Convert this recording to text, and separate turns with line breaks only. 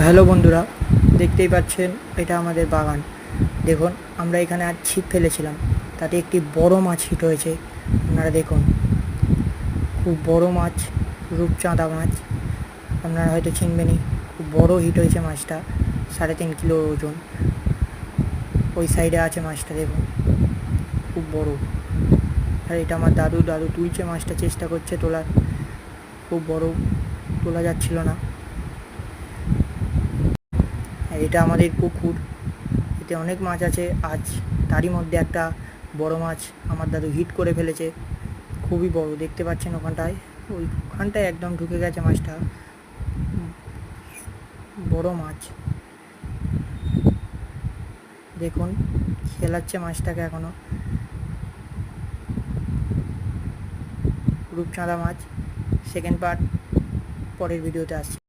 Hello বন্ধুরা, দেখতেই পাচ্ছেন এটা আমাদের বাগান। দেখুন, আমরা এখানে আজ ছিপ ফেলেছিলাম, তাতে একটি বড় মাছ হিট হয়েছে। আপনারা দেখুন, খুব বড় মাছ, রূপচাঁদা মাছ। আপনারা হয়তো চিনবেনই, খুব বড় হিট হয়েছে মাছটা, 3.5 কিলো ওজন। ওই সাইডে আছে মাছটা, দেখুন খুব বড়। আর এটা আমার দাদু তুলছে মাছটা, চেষ্টা করছে তোলার, খুব বড়, তোলা যাচ্ছিল না। এটা আমাদের পুকুর, এতে অনেক মাছ আছে। আজ তারই মধ্যে একটা বড় মাছ আমার দাদু হিট করে ফেলেছে, খুবই বড়। দেখতে পাচ্ছেন ওইখানটায় একদম ঢুকে গেছে মাছটা, বড় মাছ। দেখুন, খেলাচ্ছে মাছটাকে এখনো। রূপচাঁদা মাছ সেকেন্ড পার্ট পরের ভিডিওতে আসছে।